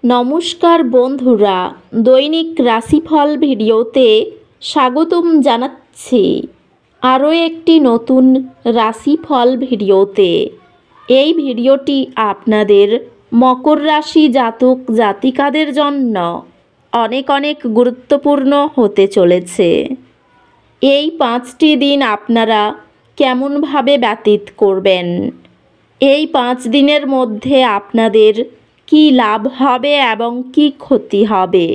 নমস্কার বন্ধুরা, দৈনিক রাশিফল ভিডিওতে স্বাগতম জানাচ্ছি আরও একটি নতুন রাশিফল ভিডিওতে। এই ভিডিওটি আপনাদের মকর রাশি জাতক জাতিকাদের জন্য অনেক অনেক গুরুত্বপূর্ণ হতে চলেছে। এই 5টি দিন আপনারা কেমনভাবে ব্যতীত করবেন, এই 5 দিনের মধ্যে আপনাদের কি লাভ হবে এবং কি ক্ষতি হবে,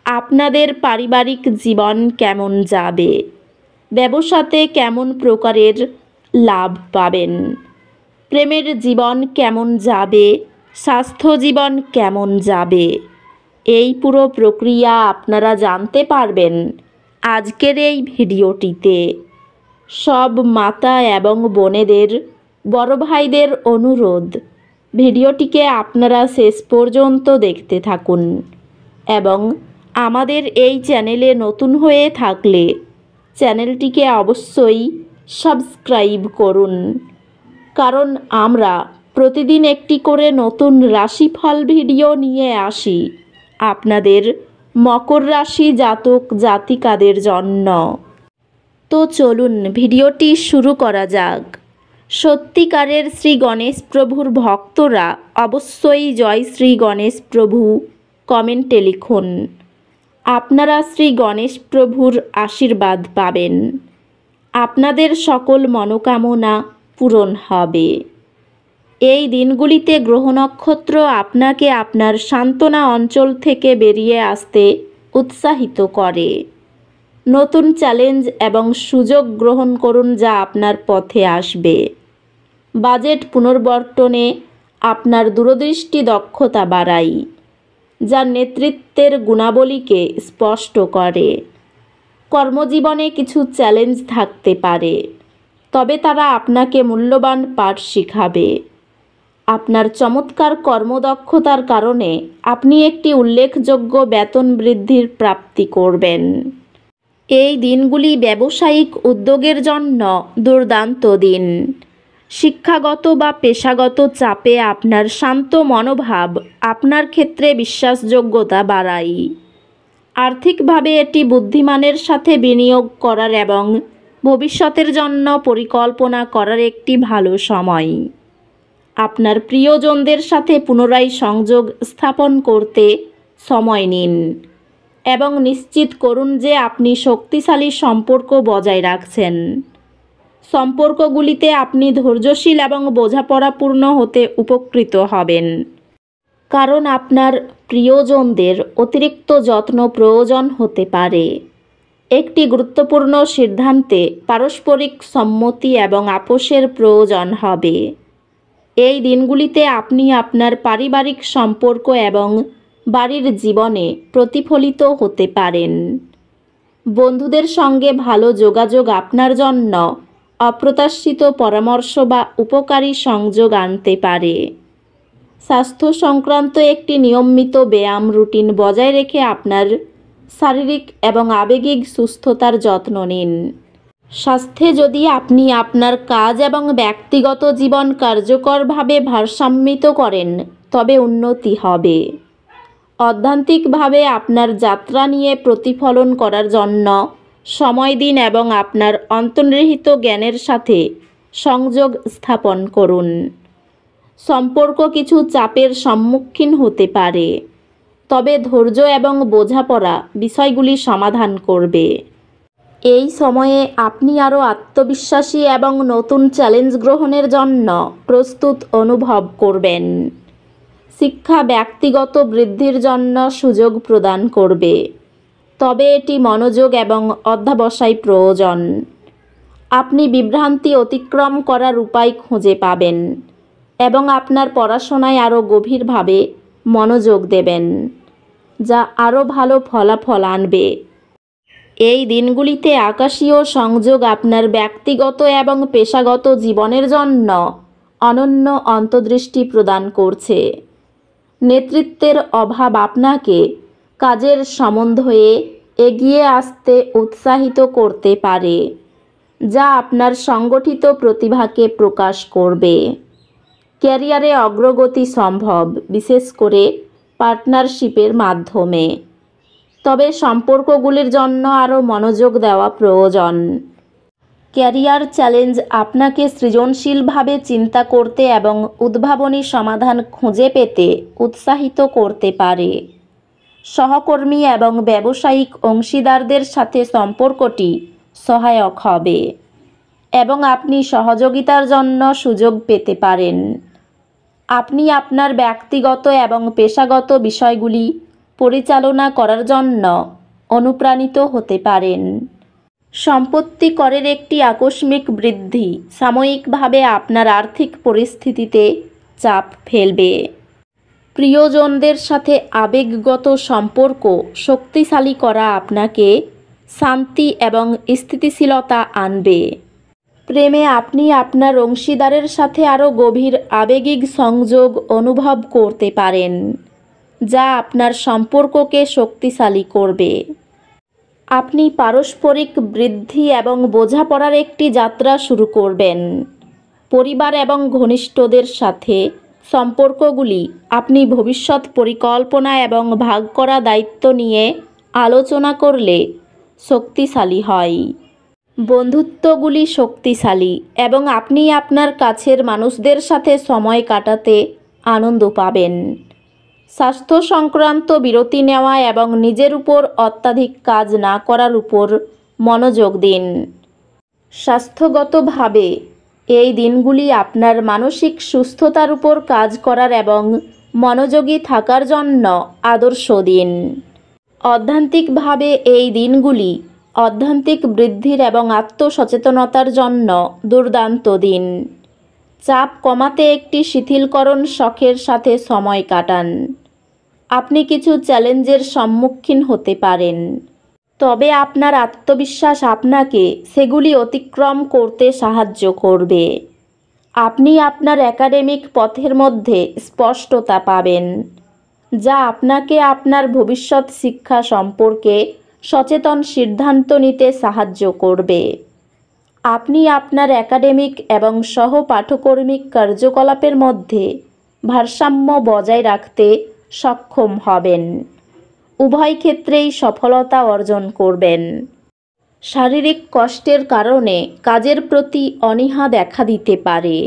আপনাদের পারিবারিক জীবন কেমন যাবে, ব্যবসাতে কেমন প্রকারের লাভ পাবেন, প্রেমের জীবন কেমন যাবে, স্বাস্থ্য জীবন কেমন যাবে, এই পুরো প্রক্রিয়া আপনারা জানতে পারবেন আজকের এই ভিডিওটিতে। সব মাতা এবং বোনেদের, বড় ভাইদের অনুরোধ, ভিডিওটিকে আপনারা শেষ পর্যন্ত দেখতে থাকুন এবং আমাদের এই চ্যানেলে নতুন হয়ে থাকলে চ্যানেলটিকে অবশ্যই সাবস্ক্রাইব করুন, কারণ আমরা প্রতিদিন একটি করে নতুন রাশিফল ভিডিও নিয়ে আসি আপনাদের মকর রাশি জাতক জাতিকাদের জন্য। তো চলুন ভিডিওটি শুরু করা যাক। সত্যিকারের শ্রী গণেশ প্রভুর ভক্তরা অবশ্যই জয় শ্রী গণেশ প্রভু কমেন্টে লিখুন। আপনারা শ্রী গণেশ প্রভুর আশীর্বাদ পাবেন, আপনাদের সকল মনোকামনা পূরণ হবে। এই দিনগুলিতে গ্রহ নক্ষত্র আপনাকে আপনার সান্ত্বনা অঞ্চল থেকে বেরিয়ে আসতে উৎসাহিত করে। নতুন চ্যালেঞ্জ এবং সুযোগ গ্রহণ করুন যা আপনার পথে আসবে। বাজেট পুনর্বর্তনে আপনার দূরদৃষ্টি দক্ষতা বাড়ায়, যা নেতৃত্বের গুণাবলীকে স্পষ্ট করে। কর্মজীবনে কিছু চ্যালেঞ্জ থাকতে পারে, তবে তারা আপনাকে মূল্যবান পাঠ শিখাবে। আপনার চমৎকার কর্মদক্ষতার কারণে আপনি একটি উল্লেখযোগ্য বেতন বৃদ্ধির প্রাপ্তি করবেন। এই দিনগুলি ব্যবসায়িক উদ্যোগের জন্য দুর্দান্ত দিন। শিক্ষাগত বা পেশাগত চাপে আপনার শান্ত মনোভাব আপনার ক্ষেত্রে বিশ্বাসযোগ্যতা বাড়ায়। আর্থিকভাবে এটি বুদ্ধিমানের সাথে বিনিয়োগ করার এবং ভবিষ্যতের জন্য পরিকল্পনা করার একটি ভালো সময়। আপনার প্রিয়জনদের সাথে পুনরায় সংযোগ স্থাপন করতে সময় নিন এবং নিশ্চিত করুন যে আপনি শক্তিশালী সম্পর্ক বজায় রাখছেন। সম্পর্কগুলিতে আপনি ধৈর্যশীল এবং বোঝাপড়াপূর্ণ হতে উপকৃত হবেন, কারণ আপনার প্রিয়জনদের অতিরিক্ত যত্ন প্রয়োজন হতে পারে। একটি গুরুত্বপূর্ণ সিদ্ধান্তে পারস্পরিক সম্মতি এবং আপোষের প্রয়োজন হবে। এই দিনগুলিতে আপনি আপনার পারিবারিক সম্পর্ক এবং বাড়ির জীবনে প্রতিফলিত হতে পারেন। বন্ধুদের সঙ্গে ভালো যোগাযোগ আপনার জন্য অপ্রত্যাশিত পরামর্শ বা উপকারী সংযোগ আনতে পারে। স্বাস্থ্য সংক্রান্ত একটি নিয়মিত ব্যায়াম রুটিন বজায় রেখে আপনার শারীরিক এবং আবেগিক সুস্থতার যত্ন নিন। স্বাস্থ্যে যদি আপনি আপনার কাজ এবং ব্যক্তিগত জীবন কার্যকরভাবে ভারসাম্যিত করেন তবে উন্নতি হবে। অধ্যাত্মিকভাবে আপনার যাত্রা নিয়ে প্রতিফলন করার জন্য সময় দিন এবং আপনার অন্তর্নিহিত জ্ঞানের সাথে সংযোগ স্থাপন করুন। সম্পর্ক কিছু চাপের সম্মুখীন হতে পারে, তবে ধৈর্য এবং বোঝাপড়া বিষয়গুলি সমাধান করবে। এই সময়ে আপনি আরও আত্মবিশ্বাসী এবং নতুন চ্যালেঞ্জ গ্রহণের জন্য প্রস্তুত অনুভব করবেন। শিক্ষা ব্যক্তিগত বৃদ্ধির জন্য সুযোগ প্রদান করবে, তবে এটি মনোযোগ এবং অধ্যবসায় প্রয়োজন। আপনি বিভ্রান্তি অতিক্রম করার উপায় খুঁজে পাবেন এবং আপনার পড়াশোনায় আরও গভীরভাবে মনোযোগ দেবেন, যা আরও ভালো ফলাফল আনবে। এই দিনগুলিতে আকাশীয় সংযোগ আপনার ব্যক্তিগত এবং পেশাগত জীবনের জন্য অনন্য অন্তর্দৃষ্টি প্রদান করছে। নেতৃত্বের অভাব আপনাকে কাজের সম্বন্ধে এগিয়ে আসতে উৎসাহিত করতে পারে, যা আপনার সংগঠিত প্রতিভাকে প্রকাশ করবে। ক্যারিয়ারে অগ্রগতি সম্ভব, বিশেষ করে পার্টনারশিপের মাধ্যমে। তবে সম্পর্কগুলির জন্য আরও মনোযোগ দেওয়া প্রয়োজন। ক্যারিয়ার চ্যালেঞ্জ আপনাকে সৃজনশীলভাবে চিন্তা করতে এবং উদ্ভাবনী সমাধান খুঁজে পেতে উৎসাহিত করতে পারে। সহকর্মী এবং ব্যবসায়িক অংশীদারদের সাথে সম্পর্কটি সহায়ক হবে এবং আপনি সহযোগিতার জন্য সুযোগ পেতে পারেন। আপনি আপনার ব্যক্তিগত এবং পেশাগত বিষয়গুলি পরিচালনা করার জন্য অনুপ্রাণিত হতে পারেন। সম্পত্তি করের একটি আকস্মিক বৃদ্ধি সাময়িকভাবে আপনার আর্থিক পরিস্থিতিতে চাপ ফেলবে। প্রিয়জনদের সাথে আবেগগত সম্পর্ক শক্তিশালী করা আপনাকে শান্তি এবং স্থিতিশীলতা আনবে। প্রেমে আপনি আপনার অংশীদারের সাথে আরও গভীর আবেগিক সংযোগ অনুভব করতে পারেন, যা আপনার সম্পর্ককে শক্তিশালী করবে। আপনি পারস্পরিক বৃদ্ধি এবং বোঝাপড়ার একটি যাত্রা শুরু করবেন। পরিবার এবং ঘনিষ্ঠদের সাথে সম্পর্কগুলি আপনি ভবিষ্যৎ পরিকল্পনা এবং ভাগ করা দায়িত্ব নিয়ে আলোচনা করলে শক্তিশালী হয়। বন্ধুত্বগুলি শক্তিশালী এবং আপনি আপনার কাছের মানুষদের সাথে সময় কাটাতে আনন্দ পাবেন। স্বাস্থ্য সংক্রান্ত বিরতি নেওয়া এবং নিজের উপর অত্যাধিক কাজ না করার উপর মনোযোগ দিন। স্বাস্থ্যগতভাবে এই দিনগুলি আপনার মানসিক সুস্থতার উপর কাজ করার এবং মনোযোগী থাকার জন্য আদর্শ দিন। অধ্যাত্মিকভাবে এই দিনগুলি আধ্যাত্মিক বৃদ্ধির এবং আত্মসচেতনতার জন্য দুর্দান্ত দিন। চাপ কমাতে একটি শিথিলকরণ শখের সাথে সময় কাটান। আপনি কিছু চ্যালেঞ্জের সম্মুখীন হতে পারেন, তবে আপনার আত্মবিশ্বাস আপনাকে সেগুলি অতিক্রম করতে সাহায্য করবে। আপনি আপনার একাডেমিক পথের মধ্যে স্পষ্টতা পাবেন, যা আপনাকে আপনার ভবিষ্যৎ শিক্ষা সম্পর্কে সচেতন সিদ্ধান্ত নিতে সাহায্য করবে। আপনি আপনার একাডেমিক এবং সহপাঠকর্মিক কার্যকলাপের মধ্যে ভারসাম্য বজায় রাখতে সক্ষম হবেন। উভয় ক্ষেত্রেই সফলতা অর্জন করবেন। শারীরিক কষ্টের কারণে কাজের প্রতি অনীহা দেখা দিতে পারে।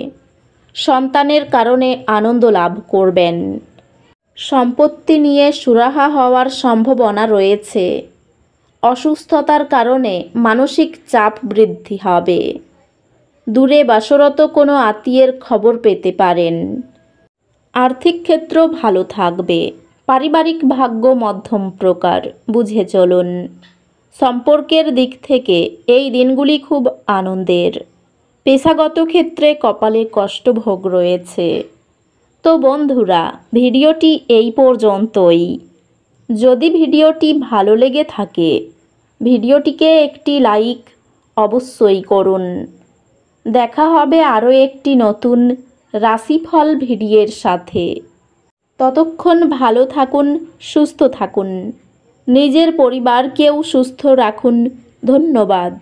সন্তানের কারণে আনন্দ লাভ করবেন। সম্পত্তি নিয়ে সুরাহা হওয়ার সম্ভাবনা রয়েছে। অসুস্থতার কারণে মানসিক চাপ বৃদ্ধি হবে। দূরে বাসরত কোনো আত্মীয়ের খবর পেতে পারেন। আর্থিক ক্ষেত্র ভালো থাকবে। পারিবারিক ভাগ্য মধ্যম প্রকার, বুঝে চলুন। সম্পর্কের দিক থেকে এই দিনগুলি খুব আনন্দের। পেশাগত ক্ষেত্রে কপালে কষ্টভোগ রয়েছে। তো বন্ধুরা, ভিডিওটি এই পর্যন্তই। যদি ভিডিওটি ভালো লেগে থাকে ভিডিওটিকে একটি লাইক অবশ্যই করুন। দেখা হবে আরও একটি নতুন রাশিফল ভিডিওর সাথে। ততক্ষণ ভালো থাকুন, সুস্থ থাকুন, নিজের পরিবারকেও সুস্থ রাখুন। ধন্যবাদ।